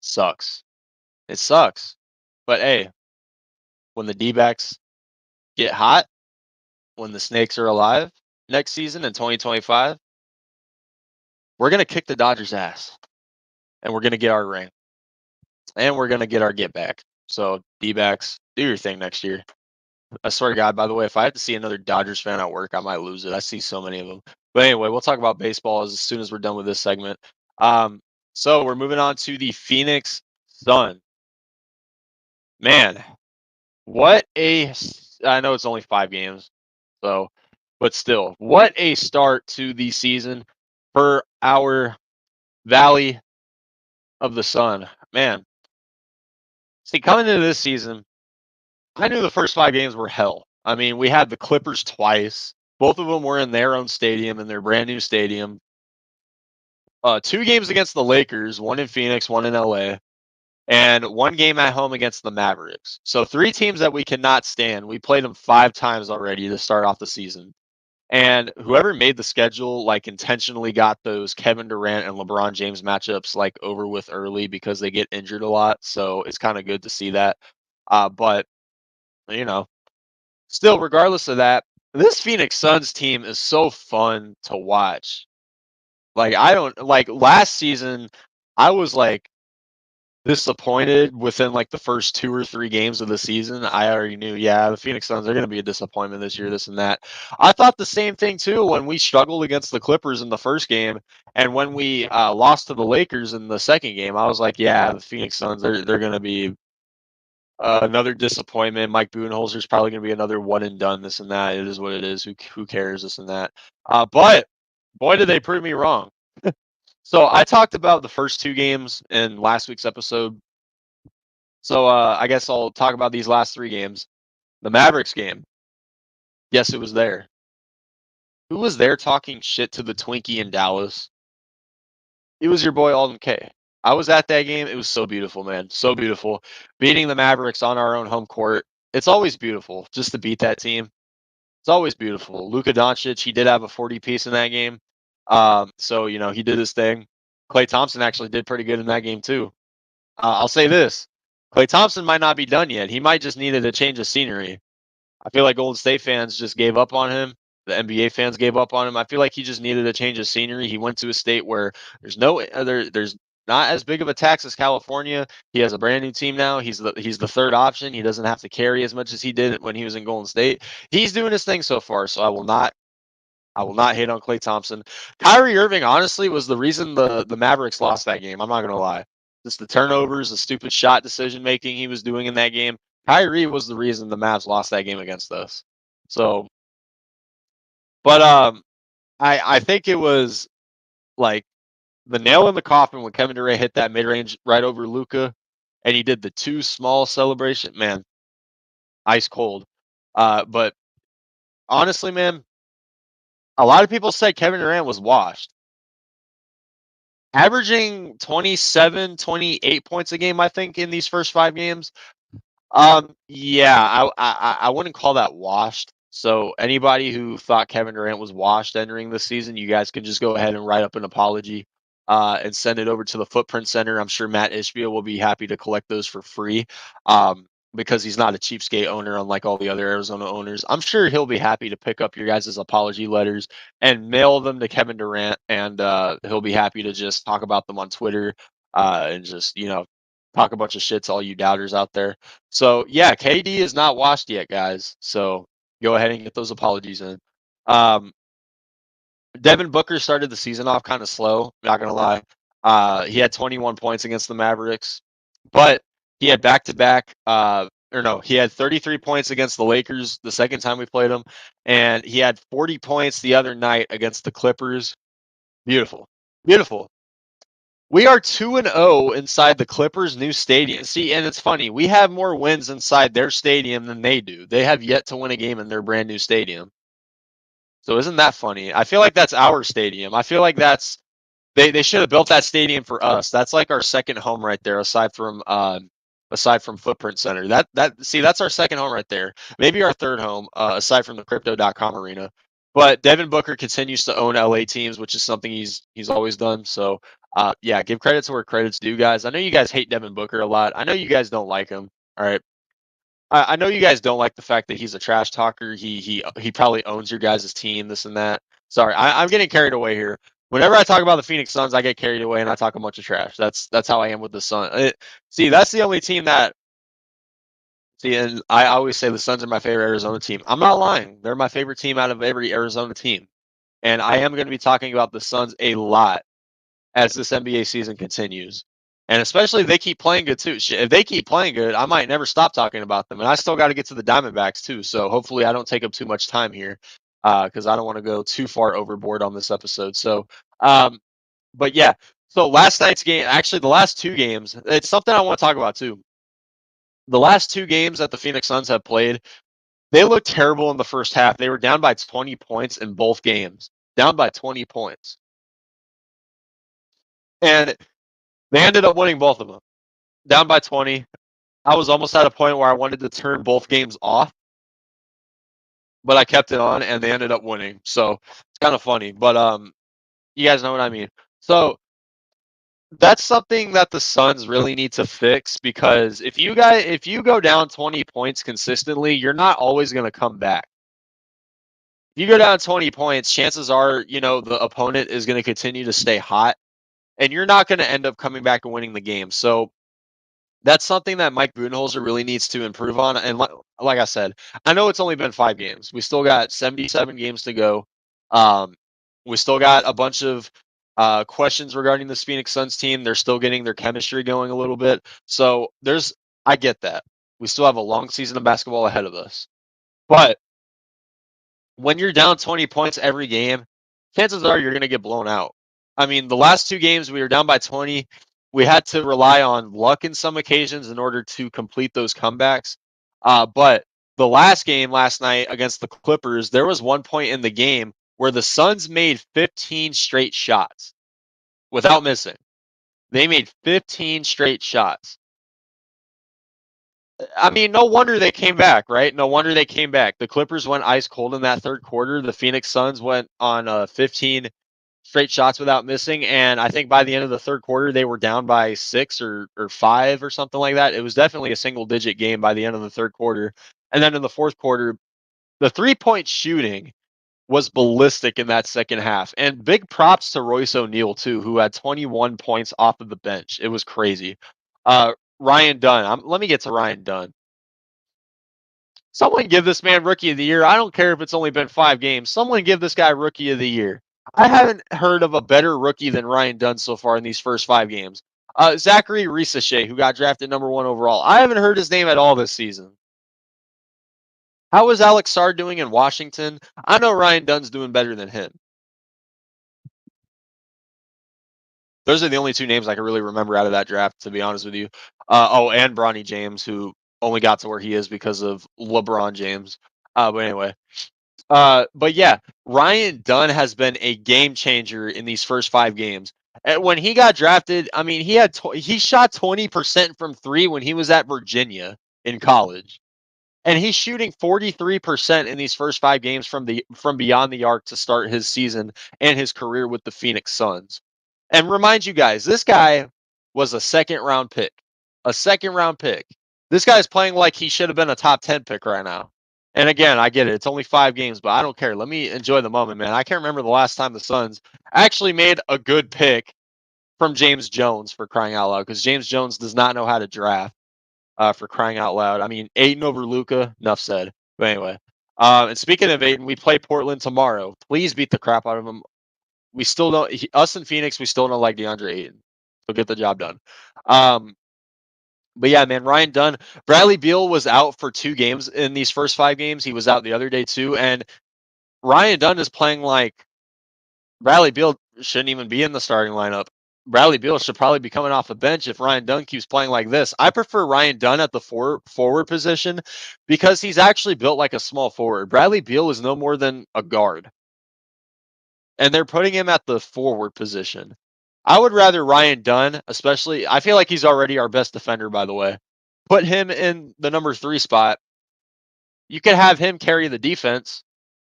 Sucks. It sucks. But hey, when the D-backs get hot, when the Snakes are alive next season in 2025, we're going to kick the Dodgers' ass. And we're going to get our ring. And we're going to get our get back. So, D-backs, do your thing next year. I swear to God, by the way, if I have to see another Dodgers fan at work, I might lose it. I see so many of them. But anyway, we'll talk about baseball as soon as we're done with this segment. So we're moving on to the Phoenix Sun. Man, I know it's only 5 games, so, but still, what a start to the season for our Valley of the Sun. Man, see, coming into this season, I knew the first 5 games were hell. I mean, we had the Clippers twice. Both of them were in their own stadium, in their brand new stadium. 2 games against the Lakers, 1 in Phoenix, 1 in LA, and 1 game at home against the Mavericks. So 3 teams that we cannot stand. We played them 5 times already to start off the season. And whoever made the schedule, like, intentionally got those Kevin Durant and LeBron James matchups, like, over with early because they get injured a lot. So it's kind of good to see that. But, you know, still, regardless of that, this Phoenix Suns team is so fun to watch. Like, last season, I was, like, disappointed within, like, the first 2 or 3 games of the season. I already knew, yeah, the Phoenix Suns are going to be a disappointment this year, this and that. I thought the same thing, too, when we struggled against the Clippers in the first game, and when we lost to the Lakers in the second game. I was like, yeah, the Phoenix Suns, they're going to be another disappointment. Mike Budenholzer's probably going to be another one and done, this and that. It is what it is. Who cares, this and that. But boy, did they prove me wrong. So I talked about the first 2 games in last week's episode. So I guess I'll talk about these last 3 games. The Mavericks game. Yes, it was there. Who was there talking shit to the Twinkie in Dallas? It was your boy Alden K. I was at that game. It was so beautiful, man. So beautiful. Beating the Mavericks on our own home court. It's always beautiful just to beat that team. It's always beautiful. Luka Doncic, he did have a 40-piece in that game. So, you know, he did his thing. Klay Thompson actually did pretty good in that game, too. I'll say this. Klay Thompson might not be done yet. He might just needed a change of scenery. I feel like Golden State fans just gave up on him. The NBA fans gave up on him. I feel like he just needed a change of scenery. He went to a state where there's not as big of a tax as California. He has a brand new team now. He's the third option. He doesn't have to carry as much as he did when he was in Golden State. He's doing his thing so far, so I will not I will not hate on Klay Thompson. Kyrie Irving, honestly, was the reason the Mavericks lost that game. I'm not gonna lie. Just the turnovers, the stupid shot decision making he was doing in that game. Kyrie was the reason the Mavs lost that game against us. So, but I think it was like the nail in the coffin when Kevin Durant hit that mid range right over Luca, and he did the two small celebration. Man, ice cold. But honestly, man, a lot of people said Kevin Durant was washed. Averaging 27, 28 points a game, I think, in these first 5 games. Yeah, I wouldn't call that washed. So anybody who thought Kevin Durant was washed entering the season, you guys can just go ahead and write up an apology, and send it over to the Footprint Center. I'm sure Matt Ishbia will be happy to collect those for free, because he's not a cheapskate owner unlike all the other Arizona owners. I'm sure he'll be happy to pick up your guys' apology letters and mail them to Kevin Durant, and he'll be happy to just talk about them on Twitter, and just talk a bunch of shit to all you doubters out there. So yeah, KD is not washed yet, guys. So go ahead and get those apologies in. Um, Devin Booker started the season off kind of slow. Not gonna lie. He had 21 points against the Mavericks, but he had back to back. Or no, he had 33 points against the Lakers the second time we played him, and he had 40 points the other night against the Clippers. Beautiful, beautiful. We are 2-0 inside the Clippers' new stadium. See, and it's funny. We have more wins inside their stadium than they do. They have yet to win a game in their brand new stadium. So isn't that funny? I feel like that's our stadium. I feel like they should have built that stadium for us. That's like our second home right there, aside from Footprint Center. That's our second home right there. Maybe our third home, aside from the Crypto.com arena. But Devin Booker continues to own LA teams, which is something he's always done. So yeah, give credit to where credit's due, guys. I know you guys hate Devin Booker a lot. I know you guys don't like him. All right. I know you guys don't like the fact that he's a trash talker. He probably owns your guys' team, this and that. Sorry, I'm getting carried away here. Whenever I talk about the Phoenix Suns, I get carried away and I talk a bunch of trash. That's how I am with the Suns. See, that's the only team that see, and I always say the Suns are my favorite Arizona team. I'm not lying. They're my favorite team out of every Arizona team. And I am going to be talking about the Suns a lot as this NBA season continues. And especially if they keep playing good too. If they keep playing good, I might never stop talking about them. And I still got to get to the Diamondbacks too. So hopefully I don't take up too much time here, because I don't want to go too far overboard on this episode. So, but yeah. So last night's game, actually the last two games, it's something I want to talk about too. The last two games that the Phoenix Suns have played, they looked terrible in the first half. They were down by 20 points in both games, down by 20 points. And they ended up winning both of them, down by 20. I was almost at a point where I wanted to turn both games off, but I kept it on and they ended up winning. So it's kind of funny, but you guys know what I mean. So that's something that the Suns really need to fix, because if you go down 20 points consistently, you're not always going to come back. If you go down 20 points, chances are, the opponent is going to continue to stay hot and you're not going to end up coming back and winning the game. So that's something that Mike Budenholzer really needs to improve on. And like I said, I know it's only been 5 games. We still got 77 games to go. We still got a bunch of questions regarding this Phoenix Suns team. They're still getting their chemistry going a little bit. So I get that. We still have a long season of basketball ahead of us. But when you're down 20 points every game, chances are you're going to get blown out. I mean, the last two games we were down by 20. We had to rely on luck in some occasions in order to complete those comebacks. But the last game last night against the Clippers, there was one point in the game where the Suns made 15 straight shots without missing. They made 15 straight shots. I mean, no wonder they came back, right? No wonder they came back. The Clippers went ice cold in that third quarter. The Phoenix Suns went on 15 straight shots without missing, and I think by the end of the third quarter they were down by 6 or 5 or something like that. It was definitely a single digit game by the end of the third quarter. And then in the fourth quarter, the 3-point shooting was ballistic in that second half. And big props to Royce O'Neal too, who had 21 points off of the bench. It was crazy. Ryan Dunn. Let me get to Ryan Dunn. Someone give this man Rookie of the Year. I don't care if it's only been 5 games. Someone give this guy Rookie of the Year. I haven't heard of a better rookie than Ryan Dunn so far in these first 5 games. Zachary Risachet, who got drafted number 1 overall. I haven't heard his name at all this season. How is Alex Sarr doing in Washington? I know Ryan Dunn's doing better than him. Those are the only 2 names I can really remember out of that draft, to be honest with you. And Bronny James, who only got to where he is because of LeBron James. But anyway. But yeah, Ryan Dunn has been a game changer in these first 5 games. And when he got drafted, I mean, he shot 20% from 3 when he was at Virginia in college. And he's shooting 43% in these first 5 games from beyond the arc to start his season and his career with the Phoenix Suns. And remind you guys, this guy was a second-round pick. A second-round pick. This guy's playing like he should have been a top 10 pick right now. And again, I get it. It's only 5 games, but I don't care. Let me enjoy the moment, man. I can't remember the last time the Suns actually made a good pick from James Jones, for crying out loud, because James Jones does not know how to draft, for crying out loud. I mean, Ayton over Luka, enough said. But anyway, and speaking of Ayton, we play Portland tomorrow. Please beat the crap out of him. We still don't, us in Phoenix, we still don't like DeAndre Ayton. So get the job done. But yeah, man, Ryan Dunn. Bradley Beal was out for 2 games in these first 5 games. He was out the other day too. And Ryan Dunn is playing like Bradley Beal shouldn't even be in the starting lineup. Bradley Beal should probably be coming off the bench if Ryan Dunn keeps playing like this. I prefer Ryan Dunn at the forward position because he's actually built like a small forward. Bradley Beal is no more than a guard. And they're putting him at the forward position. I would rather Ryan Dunn, especially, I feel like he's already our best defender, by the way. Put him in the number 3 spot. You could have him carry the defense.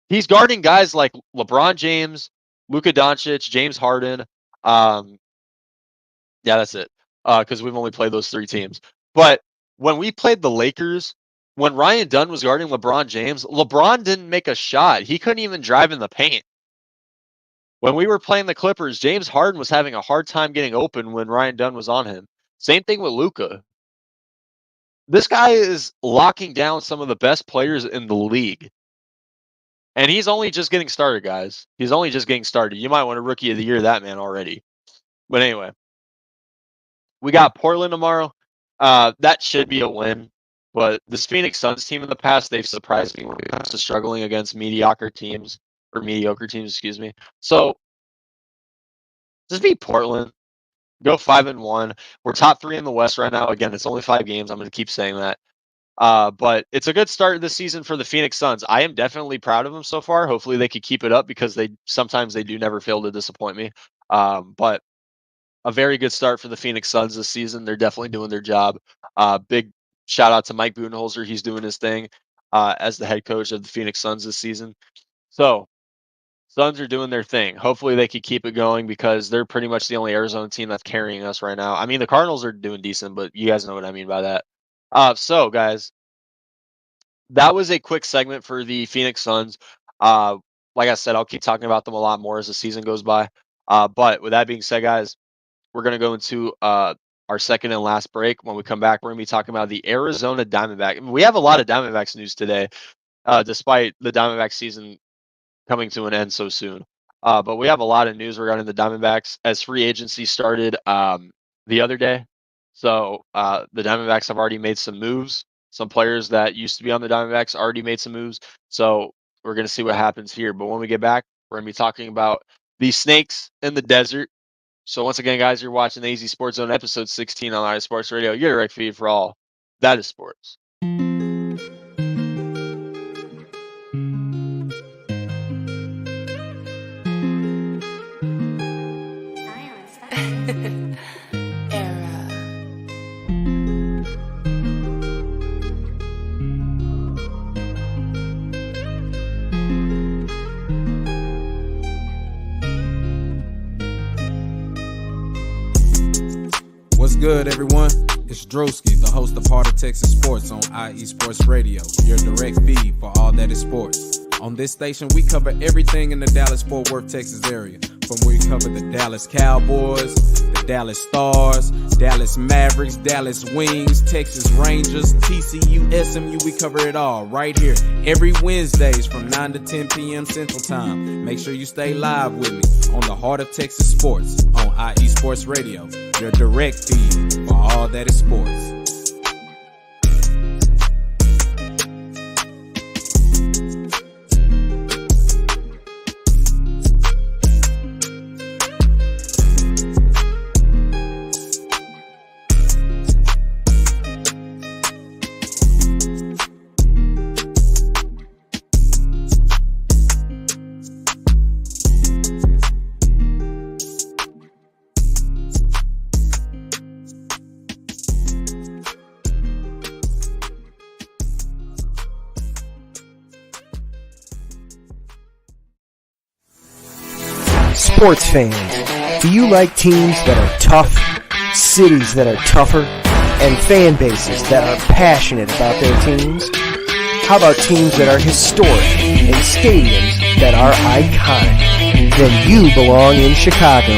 He's guarding guys like LeBron James, Luka Doncic, James Harden. Yeah, that's it. Because we've only played those 3 teams. But when we played the Lakers, when Ryan Dunn was guarding LeBron James, LeBron didn't make a shot. He couldn't even drive in the paint. When we were playing the Clippers, James Harden was having a hard time getting open when Ryan Dunn was on him. Same thing with Luka. This guy is locking down some of the best players in the league. And he's only just getting started, guys. He's only just getting started. You might want a Rookie of the Year, that man, already. But anyway, we got Portland tomorrow. That should be a win. But this Phoenix Suns team in the past, they've surprised me when it comes to struggling against mediocre teams. Excuse me. So just beat Portland. Go 5-1. We're top 3 in the West right now. Again, it's only 5 games. I'm going to keep saying that. But it's a good start this season for the Phoenix Suns. I am definitely proud of them so far. Hopefully they could keep it up because sometimes they do never fail to disappoint me. But a very good start for the Phoenix Suns this season. They're definitely doing their job. Big shout out to Mike Budenholzer. He's doing his thing as the head coach of the Phoenix Suns this season. So Suns are doing their thing. Hopefully they can keep it going because they're pretty much the only Arizona team that's carrying us right now. I mean, the Cardinals are doing decent, but you guys know what I mean by that. So, guys, that was a quick segment for the Phoenix Suns. Like I said, I'll keep talking about them a lot more as the season goes by. But with that being said, guys, we're going to go into our second and last break. When we come back, we're going to be talking about the Arizona Diamondbacks. I mean, we have a lot of Diamondbacks news today, despite the Diamondbacks season coming to an end so soon. But we have a lot of news regarding the Diamondbacks as free agency started the other day. So the Diamondbacks have already made some moves. Some players that used to be on the Diamondbacks already made some moves. So we're going to see what happens here. But when we get back, we're going to be talking about the snakes in the desert. So once again, guys, you're watching the AZ Sports Zone, episode 16 on IE Sports Radio. Your direct feed for all that is sports. What's good, everyone? It's Drewski, the host of Heart of Texas Sports on IE Sports Radio, your direct feed for all that is sports. On this station, we cover everything in the Dallas-Fort Worth, Texas area. From we cover the Dallas Cowboys, the Dallas Stars, Dallas Mavericks, Dallas Wings, Texas Rangers, TCU, SMU, we cover it all right here every Wednesdays from 9 to 10 p.m. Central Time. Make sure you stay live with me on the Heart of Texas Sports on IE Sports Radio, your direct feed for all that is sports. Sports fans, do you like teams that are tough, cities that are tougher, and fan bases that are passionate about their teams? How about teams that are historic and stadiums that are iconic? Then you belong in Chicago,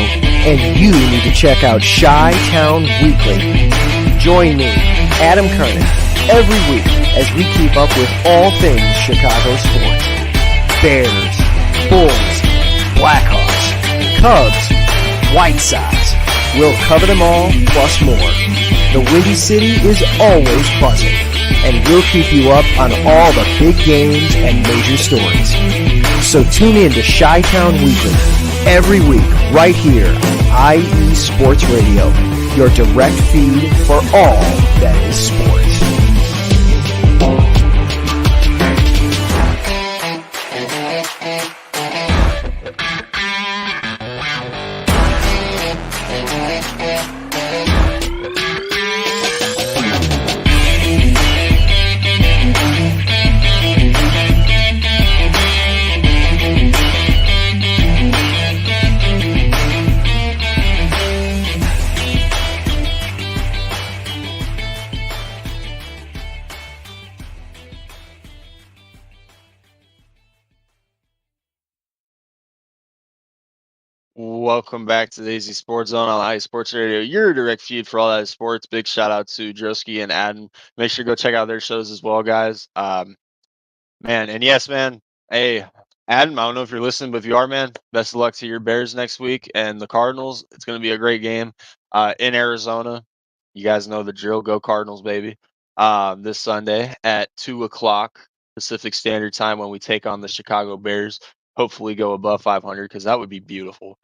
and you need to check out Chi-Town Weekly. Join me, Adam Kernan, every week as we keep up with all things Chicago sports. Bears, Bulls, Blackhawks, Cubs, White Sox. We'll cover them all, plus more. The Windy City is always buzzing, and we'll keep you up on all the big games and major stories. So tune in to Chi-Town Weekly every week right here on IE Sports Radio, your direct feed for all that is sports. Welcome back to the AZ Sports Zone on IE Sports Radio, your direct feed for all that is sports. Big shout out to Drosky and Adam. Make sure to go check out their shows as well, guys. Man, and yes, man. Hey, Adam, I don't know if you're listening, but if you are, man, best of luck to your Bears next week and the Cardinals. It's going to be a great game in Arizona. You guys know the drill. Go Cardinals, baby. This Sunday at 2 o'clock Pacific Standard Time when we take on the Chicago Bears. Hopefully go above 500 because that would be beautiful.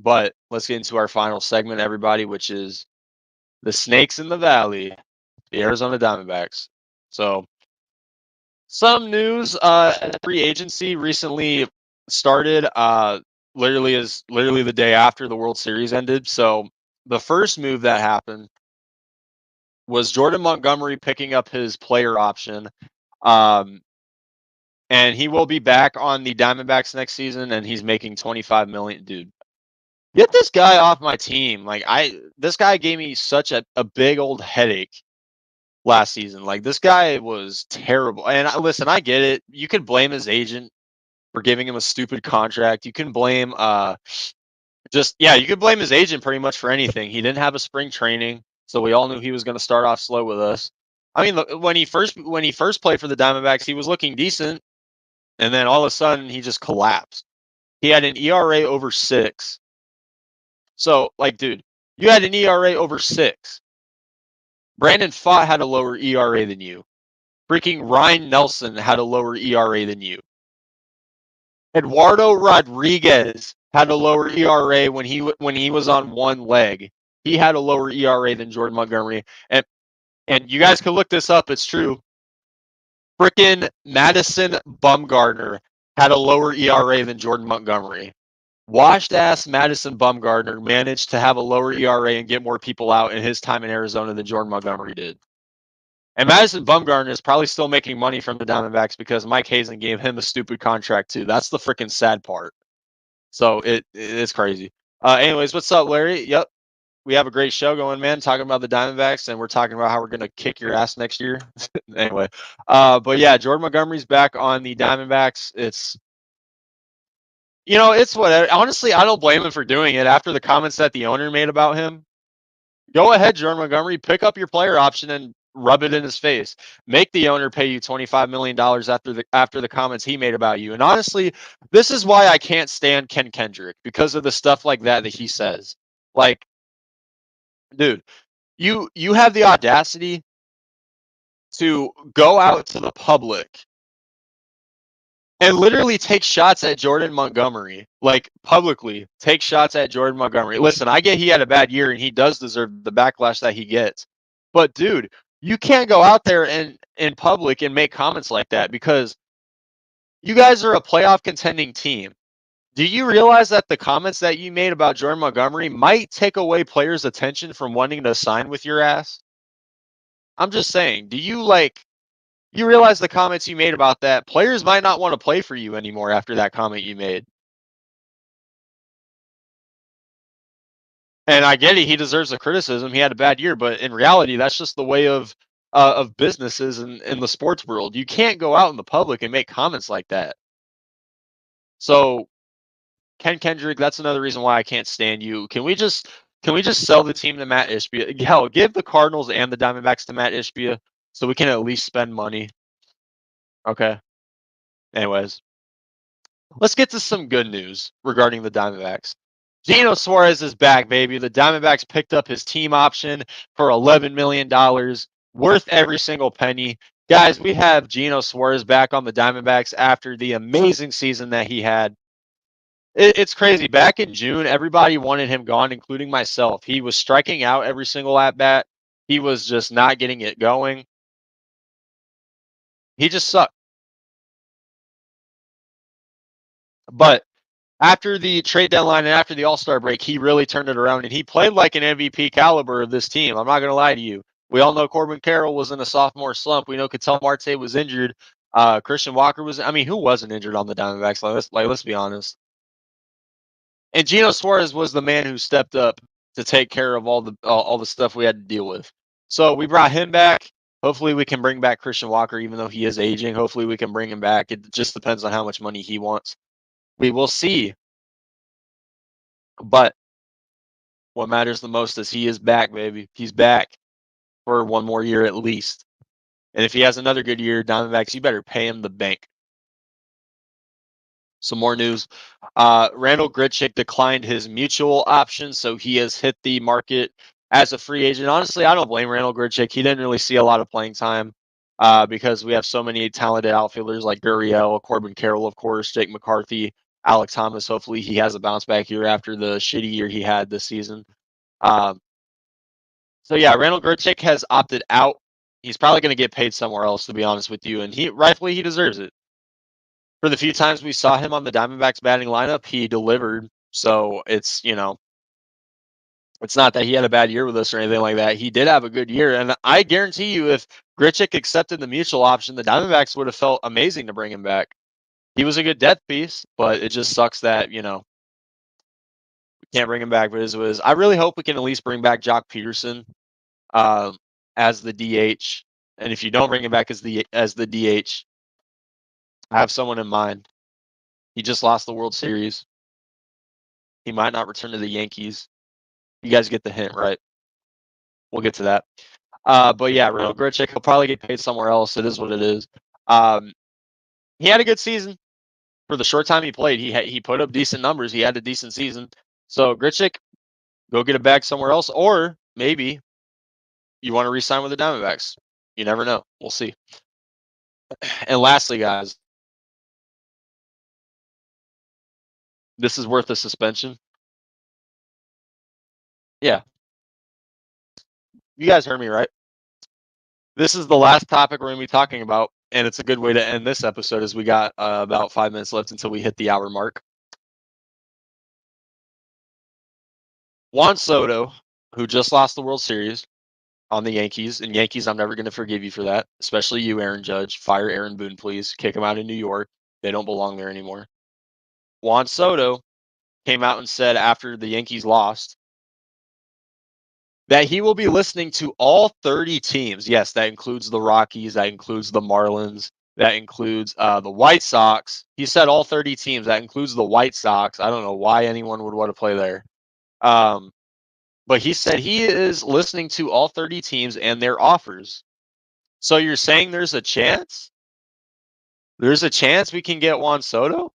But let's get into our final segment, everybody, which is the Snakes in the Valley, the Arizona Diamondbacks. So some news, free agency recently started, literally the day after the World Series ended. So the first move that happened was Jordan Montgomery picking up his player option. And he will be back on the Diamondbacks next season, and he's making $25 million. Dude, get this guy off my team. This guy gave me such a big old headache last season. Like, this guy was terrible. And listen, I get it. You can blame his agent for giving him a stupid contract. You can blame you could blame his agent pretty much for anything. He didn't have a spring training, so we all knew he was going to start off slow with us. I mean, look, when he first played for the Diamondbacks, he was looking decent, and then all of a sudden he just collapsed. He had an ERA over 6. So, dude, you had an ERA over 6. Brandon Pfaadt had a lower ERA than you. Freaking Ryan Nelson had a lower ERA than you. Eduardo Rodriguez had a lower ERA when he was on one leg. He had a lower ERA than Jordan Montgomery. And you guys can look this up. It's true. Freaking Madison Bumgarner had a lower ERA than Jordan Montgomery. Washed-ass Madison Bumgarner managed to have a lower ERA and get more people out in his time in Arizona than Jordan Montgomery did. And Madison Bumgarner is probably still making money from the Diamondbacks because Mike Hazen gave him a stupid contract too. That's the freaking sad part. So it's crazy. Anyways, what's up, Larry? Yep. We have a great show going, man, talking about the Diamondbacks, and we're talking about how we're going to kick your ass next year. Anyway, but yeah, Jordan Montgomery's back on the Diamondbacks. It's what. Honestly, I don't blame him for doing it after the comments that the owner made about him. Go ahead, Jordan Montgomery, pick up your player option and rub it in his face. Make the owner pay you $25 million after the comments he made about you. And honestly, this is why I can't stand Ken Kendrick, because of the stuff like that he says. Like, dude, you have the audacity to go out to the public and literally take shots at Jordan Montgomery, like publicly take shots at Jordan Montgomery. Listen, I get he had a bad year and he does deserve the backlash that he gets. But dude, you can't go out there and in public and make comments like that, because you guys are a playoff contending team. Do you realize that the comments that you made about Jordan Montgomery might take away players' attention from wanting to sign with your ass? I'm just saying, you realize the comments you made about that, players might not want to play for you anymore after that comment you made. And I get it, he deserves the criticism. He had a bad year, but in reality, that's just the way of businesses in the sports world. You can't go out in the public and make comments like that. So, Ken Kendrick, that's another reason why I can't stand you. Can we just sell the team to Matt Ishbia? Hell, give the Cardinals and the Diamondbacks to Matt Ishbia so we can at least spend money. Okay. Anyways, let's get to some good news regarding the Diamondbacks. Gino Suarez is back, baby. The Diamondbacks picked up his team option for $11 million, worth every single penny. Guys, we have Gino Suarez back on the Diamondbacks after the amazing season that he had. It's crazy. Back in June, everybody wanted him gone, including myself. He was striking out every single at bat. He was just not getting it going. He just sucked. But after the trade deadline and after the All-Star break, he really turned it around, and he played like an MVP caliber of this team. I'm not going to lie to you. We all know Corbin Carroll was in a sophomore slump. We know Ketel Marte was injured. Christian Walker was. I mean, who wasn't injured on the Diamondbacks? Let's be honest. And Gino Suarez was the man who stepped up to take care of all the stuff we had to deal with. So we brought him back. Hopefully we can bring back Christian Walker, even though he is aging. Hopefully we can bring him back. It just depends on how much money he wants. We will see. But what matters the most is he is back, baby. He's back for one more year at least. And if he has another good year, Diamondbacks, you better pay him the bank. Some more news. Randall Grichuk declined his mutual option, so he has hit the market as a free agent. Honestly, I don't blame Randall Grichuk. He didn't really see a lot of playing time because we have so many talented outfielders like Gurriel, Corbin Carroll, of course, Jake McCarthy, Alex Thomas. Hopefully he has a bounce back year after the shitty year he had this season. So yeah, Randall Grichuk has opted out. He's probably going to get paid somewhere else, to be honest with you, and rightfully he deserves it. For the few times we saw him on the Diamondbacks batting lineup, he delivered. So it's not that he had a bad year with us or anything like that. He did have a good year, and I guarantee you, if Grichuk accepted the mutual option, the Diamondbacks would have felt amazing to bring him back. He was a good depth piece, but it just sucks that we can't bring him back. But it is. I really hope we can at least bring back Jock Peterson as the DH, and if you don't bring him back as the DH, I have someone in mind. He just lost the World Series. He might not return to the Yankees. You guys get the hint, right? We'll get to that. But yeah, Randall Grichuk, he'll probably get paid somewhere else. It is what it is. He had a good season. For the short time he played, he put up decent numbers. He had a decent season. So Grichuk, go get a bag somewhere else, or maybe you want to re-sign with the Diamondbacks. You never know. We'll see. And lastly, guys, this is worth a suspension. Yeah. You guys heard me, right? This is the last topic we're going to be talking about, and it's a good way to end this episode as we got about 5 minutes left until we hit the hour mark. Juan Soto, who just lost the World Series on the Yankees, and Yankees, I'm never going to forgive you for that, especially you, Aaron Judge. Fire Aaron Boone, please. Kick him out of New York. They don't belong there anymore. Juan Soto came out and said after the Yankees lost that he will be listening to all 30 teams. Yes, that includes the Rockies. That includes the Marlins. That includes the White Sox. He said all 30 teams. That includes the White Sox. I don't know why anyone would want to play there. But he said he is listening to all 30 teams and their offers. So you're saying there's a chance? There's a chance we can get Juan Soto?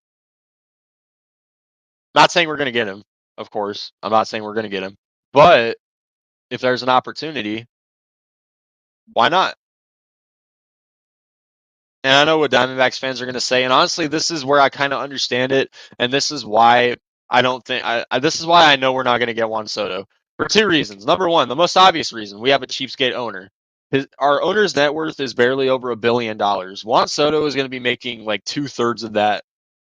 Not saying we're going to get him, of course. I'm not saying we're going to get him. But if there's an opportunity, why not? And I know what Diamondbacks fans are going to say. And honestly, this is where I kind of understand it. And this is why I don't think this is why I know we're not going to get Juan Soto for two reasons. Number one, the most obvious reason, we have a cheapskate owner. Our owner's net worth is barely over $1 billion. Juan Soto is going to be making like 2/3 of that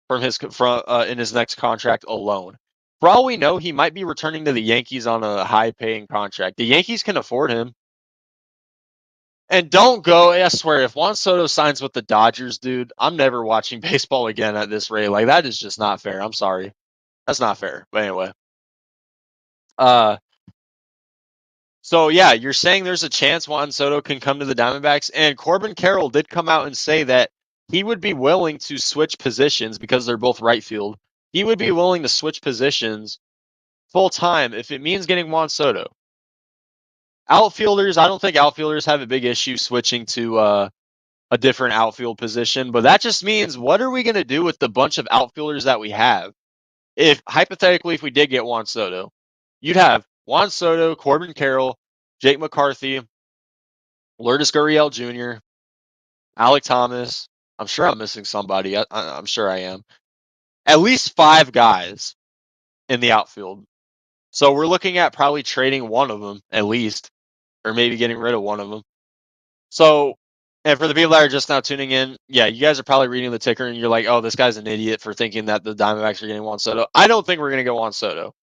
in his next contract alone. For all we know, he might be returning to the Yankees on a high-paying contract. The Yankees can afford him. And don't go, I swear, if Juan Soto signs with the Dodgers, dude, I'm never watching baseball again at this rate. Like, that is just not fair. I'm sorry. That's not fair. But anyway. So, yeah, you're saying there's a chance Juan Soto can come to the Diamondbacks. And Corbin Carroll did come out and say that he would be willing to switch positions because they're both right field. He would be willing to switch positions full time if it means getting Juan Soto. Outfielders, I don't think outfielders have a big issue switching to a different outfield position, but that just means what are we going to do with the bunch of outfielders that we have? If hypothetically, if we did get Juan Soto, you'd have Juan Soto, Corbin Carroll, Jake McCarthy, Lourdes Gurriel Jr., Alec Thomas. I'm sure I'm missing somebody. I'm sure I am. At least 5 guys in the outfield. So we're looking at probably trading one of them at least, or maybe getting rid of one of them. So, and for the people that are just now tuning in, yeah, you guys are probably reading the ticker and you're like, oh, this guy's an idiot for thinking that the Diamondbacks are getting Juan Soto. I don't think we're going to get Juan Soto.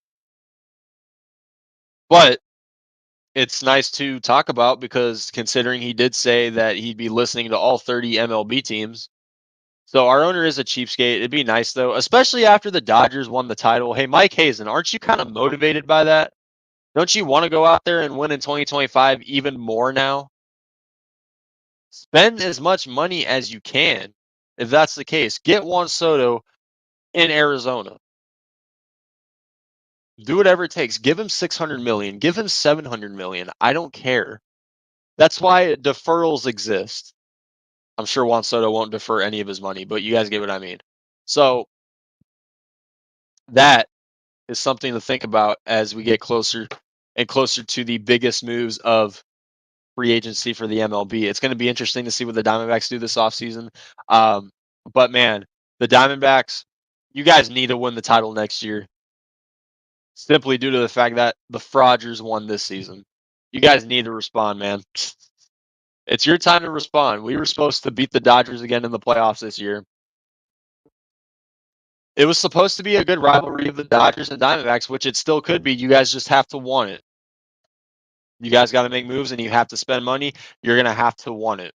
But it's nice to talk about because considering he did say that he'd be listening to all 30 MLB teams. So our owner is a cheapskate. It'd be nice, though, especially after the Dodgers won the title. Hey, Mike Hazen, aren't you kind of motivated by that? Don't you want to go out there and win in 2025 even more now? Spend as much money as you can, if that's the case. Get Juan Soto in Arizona. Do whatever it takes. Give him $600 million. Give him $700 million. I don't care. That's why deferrals exist. I'm sure Juan Soto won't defer any of his money, but you guys get what I mean. So that is something to think about as we get closer and closer to the biggest moves of free agency for the MLB. It's going to be interesting to see what the Diamondbacks do this offseason. But man, the Diamondbacks, you guys need to win the title next year. Simply due to the fact that the Frauders won this season. You guys need to respond, man. It's your time to respond. We were supposed to beat the Dodgers again in the playoffs this year. It was supposed to be a good rivalry of the Dodgers and Diamondbacks, which it still could be. You guys just have to want it. You guys got to make moves and you have to spend money. You're going to have to want it.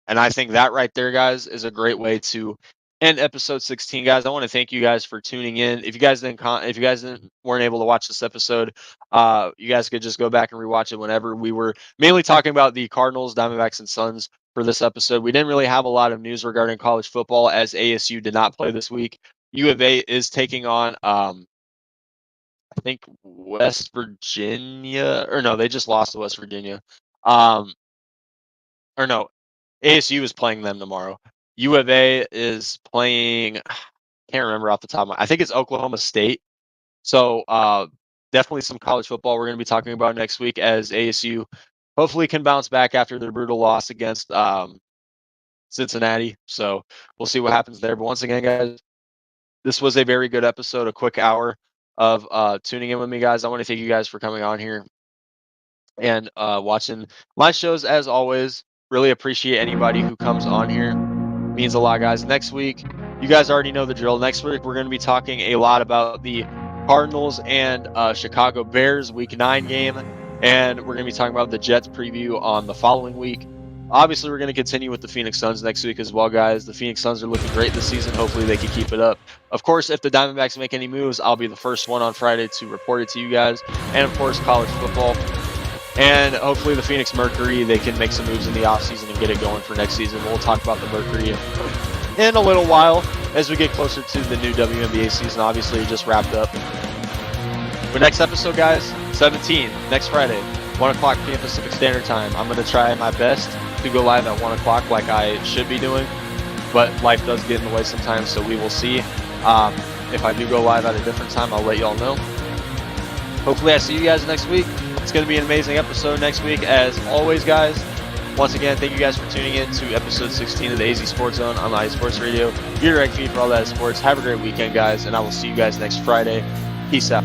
And I think that right there, guys, is a great way to end episode 16, guys. I want to thank you guys for tuning in. If you guys weren't able to watch this episode, you guys could just go back and rewatch it whenever. We were mainly talking about the Cardinals, Diamondbacks, and Suns for this episode. We didn't really have a lot of news regarding college football as ASU did not play this week. U of A is taking on, I think, West Virginia. Or no, they just lost to West Virginia. Or no, ASU is playing them tomorrow. U of A is playing, can't remember off the top of my, I think it's Oklahoma State. So definitely some college football we're going to be talking about next week as ASU hopefully can bounce back after their brutal loss against Cincinnati. So we'll see what happens there. But once again, guys, this was a very good episode, a quick hour of tuning in with me, guys. I want to thank you guys for coming on here and watching my shows as always. Really appreciate anybody who comes on here. Means a lot, guys. Next week, you guys already know the drill. Next week, we're going to be talking a lot about the Cardinals and Chicago Bears Week 9 game. And we're going to be talking about the Jets preview on the following week. Obviously, we're going to continue with the Phoenix Suns next week as well, guys. The Phoenix Suns are looking great this season. Hopefully, they can keep it up. Of course, if the Diamondbacks make any moves, I'll be the first one on Friday to report it to you guys. And, of course, college football. And hopefully the Phoenix Mercury, they can make some moves in the offseason and get it going for next season. We'll talk about the Mercury in a little while as we get closer to the new WNBA season. Obviously, it just wrapped up. The next episode, guys, 17, next Friday, 1 o'clock p.m. Pacific Standard Time. I'm going to try my best to go live at 1 o'clock like I should be doing, but life does get in the way sometimes, so we will see. If I do go live at a different time, I'll let y'all know. Hopefully I see you guys next week. It's going to be an amazing episode next week, as always, guys. Once again, thank you guys for tuning in to episode 16 of the AZ Sports Zone on IE Sports Radio. Your direct feed for all that sports. Have a great weekend, guys, and I will see you guys next Friday. Peace out.